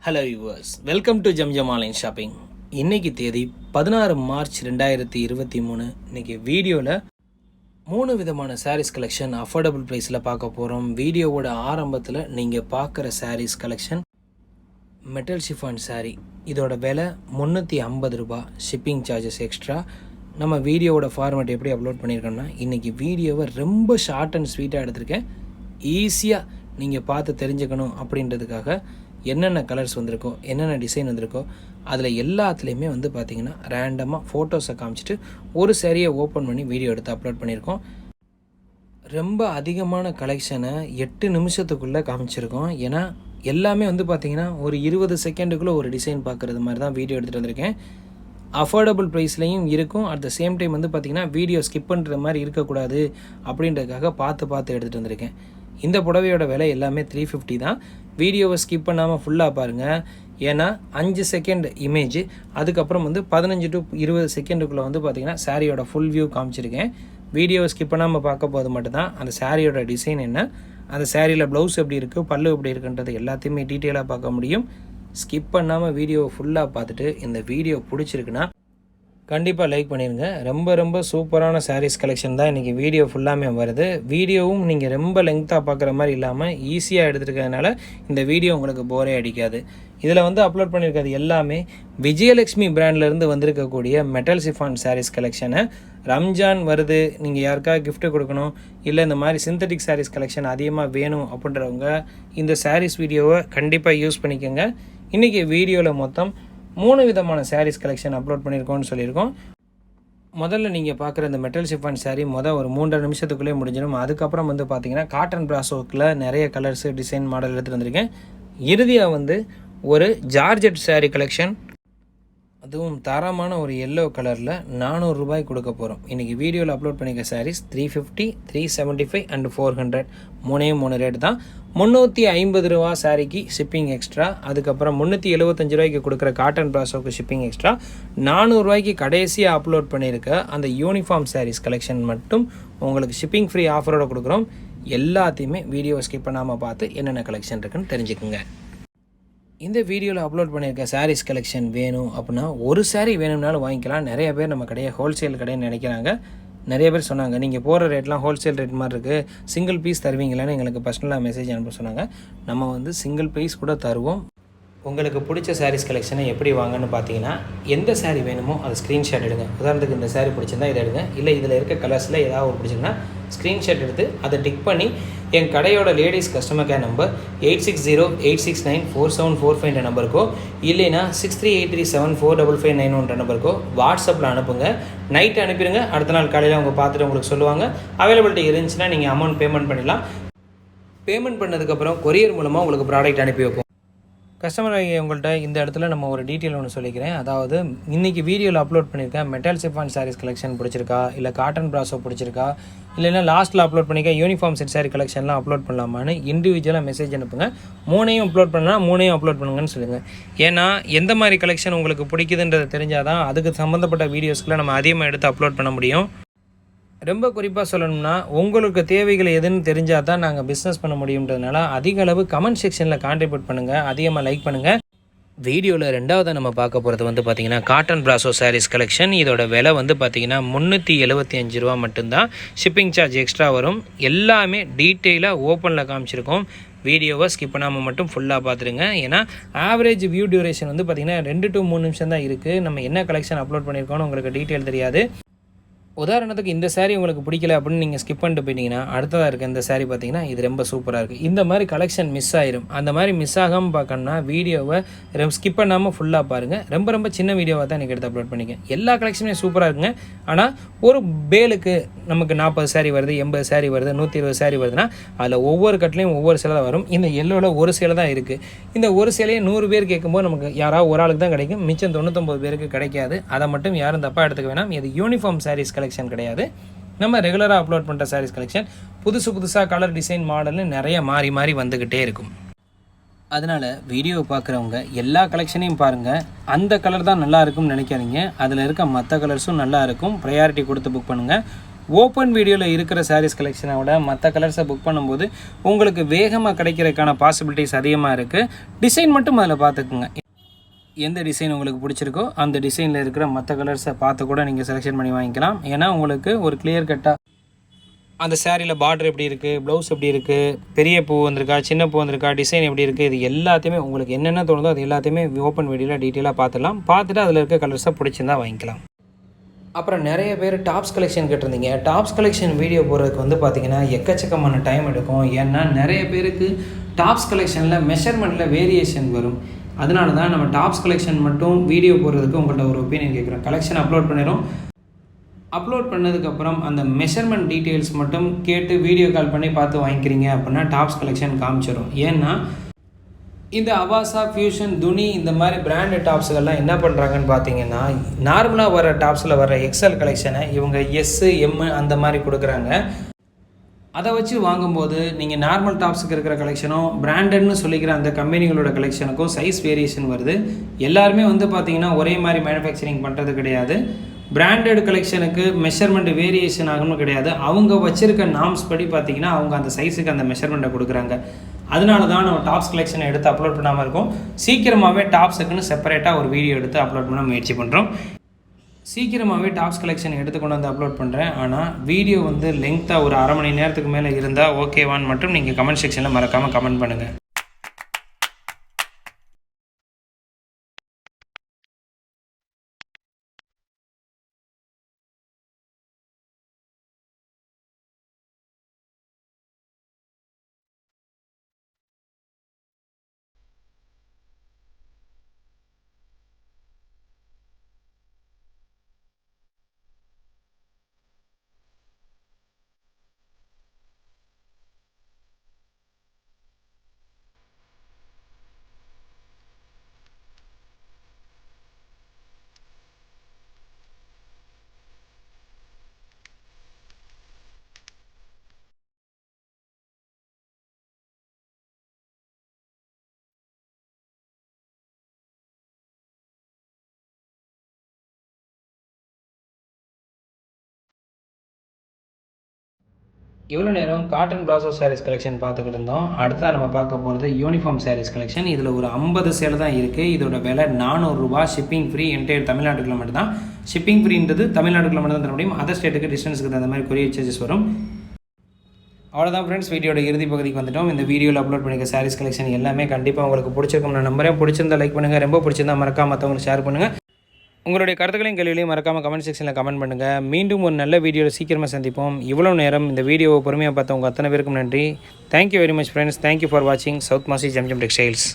Hello viewers, welcome to Zamzam online shopping. இன்றைக்கி தேதி 16 March 2023. இன்றைக்கி வீடியோவில் 3 விதமான சாரீஸ் கலெக்ஷன் அஃபோர்டபுள் ப்ரைஸில் பார்க்க போகிறோம். வீடியோவோட ஆரம்பத்தில் நீங்கள் பார்க்குற saris collection metal chiffon sari. இதோட விலை 350 ரூபா, ஷிப்பிங் சார்ஜஸ் எக்ஸ்ட்ரா. நம்ம வீடியோவோட ஃபார்மேட் எப்படி அப்லோட் பண்ணியிருக்கோம்னா, இன்றைக்கி வீடியோவை ரொம்ப ஷார்ட் அண்ட் ஸ்வீட்டாக எடுத்திருக்கேன். ஈஸியாக நீங்கள் பார்த்து தெரிஞ்சுக்கணும் அப்படின்றதுக்காக என்னென்ன கலர்ஸ் வந்திருக்கோ, என்னென்ன டிசைன் வந்திருக்கோ, அதில் எல்லாத்துலேயுமே பார்த்திங்கன்னா ரேண்டமாக ஃபோட்டோஸை காமிச்சிட்டு ஒரு சாரியை ஓப்பன் பண்ணி வீடியோ எடுத்து அப்லோட் பண்ணியிருக்கோம். ரொம்ப அதிகமான கலெக்ஷனை 8 நிமிஷத்துக்குள்ளே காமிச்சிருக்கோம். ஏன்னா எல்லாமே பார்த்திங்கன்னா ஒரு 20 செகண்டுக்குள்ளே ஒரு டிசைன் பார்க்குறது மாதிரி தான் வீடியோ எடுத்துகிட்டு வந்திருக்கேன். அஃபோர்டபுள் ப்ரைஸ்லையும் இருக்கும். அட் த சேம் டைம் பார்த்திங்கன்னா வீடியோ ஸ்கிப் பண்ணுற மாதிரி இருக்கக்கூடாது அப்படின்றதுக்காக பார்த்து எடுத்துகிட்டு வந்திருக்கேன். இந்த புடவையோட விலை எல்லாமே 350 தான். வீடியோவை ஸ்கிப் பண்ணாமல் ஃபுல்லாக பாருங்கள். ஏன்னா 5 செகண்ட் இமேஜ், அதுக்கப்புறம் 15 to 20 செகண்டுக்குள்ளே பார்த்திங்கன்னா சாரியோட ஃபுல் வியூ காமிச்சிருக்கேன். வீடியோவை ஸ்கிப் பண்ணாமல் பார்க்க போது மட்டும்தான் அந்த சாரியோட டிசைன் என்ன, அந்த சாரியில் ப்ளவுஸ் எப்படி இருக்குது, பல்லு எப்படி இருக்குன்றது எல்லாத்தையுமே டீட்டெயிலாக பார்க்க முடியும். ஸ்கிப் பண்ணாமல் வீடியோவை ஃபுல்லாக பார்த்துட்டு இந்த வீடியோ பிடிச்சிருக்குன்னா கண்டிப்பாக லைக் பண்ணிடுங்க. ரொம்ப சூப்பரான சாரீஸ் கலெக்ஷன் தான் இன்றைக்கி வீடியோ ஃபுல்லாமே வருது. வீடியோவும் நீங்கள் ரொம்ப லெங்க்த்தாக பார்க்குற மாதிரி இல்லாமல் ஈஸியாக எடுத்துருக்கிறதுனால இந்த வீடியோ உங்களுக்கு போரே அடிக்காது. இதில் அப்லோட் பண்ணியிருக்கிறது எல்லாமே விஜயலட்சுமி பிராண்ட்லேருந்து வந்திருக்கக்கூடிய மெட்டல் ஷிஃபான் சாரீஸ் கலெக்ஷனை. ரம்ஜான் வருது, நீங்கள் யாருக்காக கிஃப்ட்டு கொடுக்கணும், இல்லை இந்த மாதிரி சிந்தட்டிக் சாரீஸ் கலெக்ஷன் அதிகமாக வேணும் அப்படின்றவங்க இந்த சாரீஸ் வீடியோவை கண்டிப்பாக யூஸ் பண்ணிக்கோங்க. இன்றைக்கி வீடியோவில் மொத்தம் 3 விதமான சாரீஸ் கலெக்ஷன் அப்லோட் பண்ணியிருக்கோம்னு சொல்லியிருக்கோம். முதல்ல நீங்கள் பார்க்குற இந்த மெட்டல் ஷிஃபான் சாரீ ஒரு 3.5 நிமிஷத்துக்குள்ளே முடிஞ்சிடும். அதுக்கப்புறம் பார்த்தீங்கன்னா காட்டன் பிராசோக்கில் நிறைய கலர்ஸு டிசைன் மாடல் எடுத்துகிட்டு வந்திருக்கேன். இறுதியாக ஒரு ஜார்ஜெட் சாரீ கலெக்ஷன், அதுவும் தரமான ஒரு எல்லோ கலரில் 400 ரூபாய் கொடுக்க போகிறோம். இன்றைக்கி வீடியோவில் அப்லோட் பண்ணிக்க சாரீஸ் 350, 375 அண்ட் 400 3 ரேட் தான். 350 ரூபா சாரிக்கு ஷிப்பிங் எக்ஸ்ட்ரா. அதுக்கப்புறம் 375 ரூபாய்க்கு கொடுக்குற காட்டன் பிராசோக்கு ஷிப்பிங் எக்ஸ்ட்ரா. 400 ரூபாய்க்கு கடைசியாக அப்லோட் பண்ணியிருக்க அந்த யூனிஃபார்ம் சாரீஸ் கலெக்ஷன் மட்டும் உங்களுக்கு ஷிப்பிங் ஃப்ரீ ஆஃபரோடு கொடுக்குறோம். எல்லாத்தையுமே வீடியோவை ஸ்கிப் பண்ணாமல் பார்த்து என்னென்ன கலெக்ஷன் இருக்குன்னு தெரிஞ்சுக்குங்க. இந்த வீடியோவில் அப்லோட் பண்ணியிருக்க சாரீஸ் கலெக்ஷன் வேணும் அப்படின்னா ஒரு சாரீ வேணும்னாலும் வாங்கிக்கலாம். நிறைய பேர் நம்ம கடையை ஹோல்சேல் கடைன்னு நினைக்கிறாங்க. நிறைய பேர் சொன்னாங்க, நீங்கள் போகிற ரேட்லாம் ஹோல்சேல் ரேட் மாதிரி இருக்குது, சிங்கிள் பீஸ் தருவீங்களான்னு எங்களுக்கு பர்சனலாக மெசேஜ் அனுப்ப சொன்னாங்க. நம்ம சிங்கிள் பீஸ் கூட தருவோம். உங்களுக்கு பிடிச்ச சாரீஸ் கலெக்ஷனை எப்படி வாங்கன்னு பார்த்தீங்கன்னா, எந்த சாரீ வேணுமோ அதை ஸ்க்ரீன்ஷாட் எடுங்க. உதாரணத்துக்கு இந்த சாரீ பிடிச்சிருந்தா இதை எடுங்க, இல்லை இதில் இருக்க கலர்ஸில் ஏதாவது ஒரு பிடிச்சிருந்தா ஸ்க்ரீன்ஷாட் எடுத்து அதை டிக் பண்ணி என் கடையோட லேடிஸ் கஸ்டமர் கேர் நம்பர் 8608694745 நம்பருக்கோ, இல்லைனா 6383745591 நம்பருக்கோ வாட்ஸ்அப்பில் அனுப்புங்க. நைட்டு அனுப்பிடுங்க. அடுத்த நாள் காலையில் அவங்க பார்த்துட்டு உங்களுக்கு சொல்லுவாங்க. அவைலபிலிட்டி இருந்துச்சுன்னா நீங்கள் அமௌண்ட் பேமெண்ட் பண்ணிடலாம். பேமெண்ட் பண்ணதுக்கப்புறம் கொரியர் மூலமாக உங்களுக்கு ப்ராடக்ட் அனுப்பி வைப்போம். கஸ்டமர் உங்கள்கிட்ட இந்த இடத்துல நம்ம ஒரு டீட்டெயில் ஒன்று சொல்லிக்கிறேன். அதாவது இன்றைக்கி வீடியோவில் அப்லோட் பண்ணியிருக்கேன் மெட்டல் ஷிஃபான் சாரீஸ் கலெக்ஷன் பிடிச்சிருக்கா, இல்லை காட்டன் பிராசோ பிடிச்சிருக்கா, இல்லைன்னா லாஸ்ட்டில் அப்லோட் பண்ணிக்க யூனிஃபார்ம் செட் சாரீ கலெக்ஷன்லாம் அப்லோட் பண்ணலாமான்னு இண்டிவிஜுவலாக மெசேஜ் அனுப்புங்க. 3ஐயும் அப்லோட் பண்ணால் 3ஐயும் அப்லோட் பண்ணுங்கன்னு சொல்லுங்கள். ஏன்னா எந்த மாதிரி கலெக்ஷன் உங்களுக்கு பிடிக்குதுன்றது தெரிஞ்சால் தான் அதுக்கு சம்மந்தப்பட்ட வீடியோஸ்க்குள்ள நம்ம அதிகமாக எடுத்து அப்லோட் பண்ண முடியும். ரொம்ப குறிப்பாக சொல்லணும்னா உங்களுக்கு தேவைகள் எதுன்னு தெரிஞ்சால் தான் நாங்கள் பிஸ்னஸ் பண்ண முடியுன்றதுனால அதிக அளவு கமெண்ட் செக்ஷனில் கான்ட்ரிபியூட் பண்ணுங்கள், அதிகமாக லைக் பண்ணுங்கள். வீடியோவில் ரெண்டாவது நம்ம பார்க்க போகிறது பார்த்திங்கன்னா காட்டன் பிராசோ சாரீஸ் கலெக்ஷன். இதோட விலை பார்த்திங்கன்னா 375 ரூபா மட்டும்தான். ஷிப்பிங் சார்ஜ் எக்ஸ்ட்ரா வரும். எல்லாமே டீட்டெயிலாக ஓப்பனில் காமிச்சிருக்கோம். வீடியோவை ஸ்கிப் பண்ணாமல் மட்டும் ஃபுல்லாக பார்த்துருங்க. ஏன்னா ஆவரேஜ் வியூ டியூரேஷன் பார்த்திங்கன்னா 2 to 3 நிமிஷம் தான் இருக்குது. நம்ம என்ன கலெக்ஷன் அப்லோட் பண்ணியிருக்கோன்னு உங்களுக்கு டீட்டெயில் தெரியாது. உதாரணத்துக்கு இந்த சாரீ உங்களுக்கு பிடிக்கல அப்படின்னு நீங்கள் ஸ்கிப் பண்ணிட்டு போயிட்டீங்கன்னா அடுத்ததாக இருக்க இந்த சாரீ பார்த்தீங்கன்னா இது ரொம்ப சூப்பராக இருக்குது. இந்த மாதிரி கலெக்ஷன் மிஸ் ஆயிரும். அந்த மாதிரி மிஸ் ஆகாமல் பார்க்கணுன்னா வீடியோவை ஸ்கிப் பண்ணாமல் ஃபுல்லாக பாருங்கள். ரொம்ப சின்ன வீடியோவாக தான் எனக்கு எடுத்து அப்லோட் பண்ணிக்க. எல்லா கலெக்ஷனுமே சூப்பராக இருக்குங்க. ஆனால் ஒரு பேலுக்கு நமக்கு 40 சாரீ வருது, 80 சாரீ வருது, 120 சாரீ வருதுன்னா அதில் ஒவ்வொரு கட்லையும் ஒவ்வொரு சேலை தான் வரும். இந்த எல்லோவில் ஒரு சேலை தான் இருக்குது. இந்த ஒரு சேலையை 100 பேர் கேட்கும்போது நமக்கு யாராவது ஒரு ஆளுக்கு தான் கிடைக்கும், மிச்சம் 99 பேருக்கு கிடைக்காது. அதை மட்டும் யாரும் தப்பாக எடுத்துக்க வேணாம். இது யூனிஃபார்ம் சாரீஸ் கலெக்ஷன் கிடையாது. நம்ம ரெகுலராக அப்லோட் பண்ணுற சாரீஸ் கலெக்ஷன் புதுசாக கலர் டிசைன் மாடல்னு நிறைய மாறி வந்துக்கிட்டே இருக்கும். அதனால் வீடியோவை பார்க்குறவங்க எல்லா கலெக்ஷனையும் பாருங்கள். அந்த கலர் தான் நல்லா இருக்கும்னு நினைக்காதீங்க. அதில் இருக்க மற்ற கலர்ஸும் நல்லா இருக்கும். ப்ரையாரிட்டி கொடுத்து புக் பண்ணுங்கள். ஓப்பன் வீடியோவில் இருக்கிற சாரீஸ் கலெக்ஷனை விட மற்ற கலர்ஸை புக் பண்ணும்போது உங்களுக்கு வேகமாக கிடைக்கிறதுக்கான பாசிபிலிட்டிஸ் அதிகமாக இருக்குது. டிசைன் மட்டும் அதில் பார்த்துக்குங்க. எந்த டிசைன் உங்களுக்கு பிடிச்சிருக்கோ அந்த டிசைனில் இருக்கிற மற்ற கலர்ஸை பார்த்து கூட நீங்கள் செலெக்ஷன் பண்ணி வாங்கிக்கலாம். ஏன்னா உங்களுக்கு ஒரு கிளியர் கட்டாக அந்த சாரியில் பார்டர் எப்படி இருக்குது, ப்ளவுஸ் எப்படி இருக்குது, பெரிய பூ வந்திருக்கா, சின்ன பூ வந்திருக்கா, டிசைன் எப்படி இருக்குது, இது எல்லாத்தையுமே உங்களுக்கு என்னென்ன தோணுதோ அது எல்லாத்தையுமே ஓப்பன் வீடியோவில் டீட்டெயிலாக பார்த்துடலாம். பார்த்துட்டு அதில் இருக்க கலர்ஸை பிடிச்சிருந்தா வாங்கிக்கலாம். அப்புறம் நிறைய பேர் டாப்ஸ் கலெக்ஷன் கேட்டிருந்தீங்க. டாப்ஸ் கலெக்ஷன் வீடியோ போடுறதுக்கு வந்து பார்த்திங்கன்னா எக்கச்சக்கமான டைம் எடுக்கும். ஏன்னா நிறைய பேருக்கு டாப்ஸ் கலெக்ஷனில் மெஷர்மெண்ட்டில் வேரியேஷன் வரும். அதனால தான் நம்ம டாப்ஸ் கலெக்ஷன் மட்டும் வீடியோ போடுறதுக்கு உங்கள்கிட்ட ஒரு ஒப்பீனியன் கேட்குறோம். கலெக்ஷன் அப்லோட் பண்ணிடும். அப்லோட் பண்ணதுக்கப்புறம் அந்த மெஷர்மெண்ட் டீட்டெயில்ஸ் மட்டும் கேட்டு வீடியோ கால் பண்ணி பார்த்து வாங்கிக்கிறீங்க அப்படின்னா டாப்ஸ் கலெக்ஷன் காமிச்சிடும். ஏன்னா இந்த அவாசா, ஃபியூஷன், துணி இந்த மாதிரி பிராண்டட் டாப்ஸுகள்லாம் என்ன பண்ணுறாங்கன்னு பார்த்தீங்கன்னா நார்மலாக வர டாப்ஸில் வர எக்ஸல் கலெக்ஷனை இவங்க எஸ்ஸு, எம்மு அந்த மாதிரி கொடுக்குறாங்க. அதை வச்சு வாங்கும்போது நீங்கள் நார்மல் டாப்ஸுக்கு இருக்கிற கலெக்ஷனும் பிராண்டட்னு சொல்லிக்கிற அந்த கம்பெனிகளோட கலெக்ஷனுக்கும் சைஸ் வேரியேஷன் வருது. எல்லாருமே வந்து பார்த்திங்கன்னா ஒரே மாதிரி மேனுஃபேக்சரிங் பண்ணுறது கிடையாது. பிராண்டட் கலெக்ஷனுக்கு மெஷர்மெண்ட் வேரியேஷன் ஆகணும் கிடையாது. அவங்க வச்சுருக்க நார்ம்ஸ் படி பார்த்திங்கன்னா அவங்க அந்த சைஸுக்கு அந்த மெஷர்மெண்ட்டை கொடுக்குறாங்க. அதனால தான் நம்ம டாப்ஸ் கலெக்ஷனை எடுத்து அப்லோட் பண்ணாமல் இருக்கோம். சீக்கிரமாகவே டாப்ஸுக்குன்னு செப்பரேட்டாக ஒரு வீடியோ எடுத்து அப்லோட் பண்ண முயற்சி பண்ணுறோம். சீக்கிரமாகவே டாப்ஸ் கலெக்ஷன் எடுத்து கொண்டு வந்து அப்லோட் பண்ணுறேன். ஆனால் வீடியோ வந்து லெங்க்த்தாக ஒரு அரை மணி நேரத்துக்கு மேலே இருந்தால் ஓகேவான்னு மட்டும் நீங்கள் கமெண்ட் செக்ஷனில் மறக்காமல் கமெண்ட் பண்ணுங்கள். இவ்வளோ நேரம் காட்டன் பிளாசோ சாரீஸ் கலெக்ஷன் பார்த்துக்கிட்டு இருந்தோம். அடுத்ததாக நம்ம பார்க்க போகிறது யூனிஃபார்ம் சாரீஸ் கலெக்ஷன். இதில் ஒரு 50 சேலை தான் இருக்குது. இதோட விலை 400 ரூபா. Shipping free. என்டையர் தமிழ்நாட்டுக்குள்ள மட்டும் தான் ஷிப்பிங் ஃப்ரீன்றது. தமிழ்நாட்டுக்குள்ள மட்டும் தான் தர முடியும். அதர் ஸ்டேட்டுக்கு டிஸ்டன்ஸுக்கு தகுந்த மாதிரி கொரியர் சார்ஜஸ் வரும். அவ்வளோதான் ஃப்ரெண்ட்ஸ், வீடியோட இறுதி பகுதிக்கு வந்துட்டோம். இந்த வீடியோவில் அப்லோட் பண்ணிக்க சாரீஸ் கலெக்ஷன் எல்லாமே கண்டிப்பாக உங்களுக்கு பிடிச்சிருக்கும் நான் நம்புறேன். பிடிச்சிருந்தா லைக் பண்ணுங்கள். ரொம்ப பிடிச்சிருந்தா மறக்காம மற்றவங்களுக்கு ஷேர் பண்ணுங்கள். உங்களுடைய கருத்துக்களையும் கேள்விகளையும் மறக்காமல் கமெண்ட் செக்ஷனில் கமெண்ட் பண்ணுங்கள். மீண்டும் ஒரு நல்ல வீடியோவில் சீக்கிரமாக சந்திப்போம். இவ்வளோ நேரம் இந்த வீடியோவை பொறுமையாக பார்த்தவங்க அத்தனை பேருக்கும் நன்றி. Thank you very much friends. Thank you for வாட்சிங் சவுத் மாசி ஜம்ஜம் டெக்ஸ்டைல்ஸ்.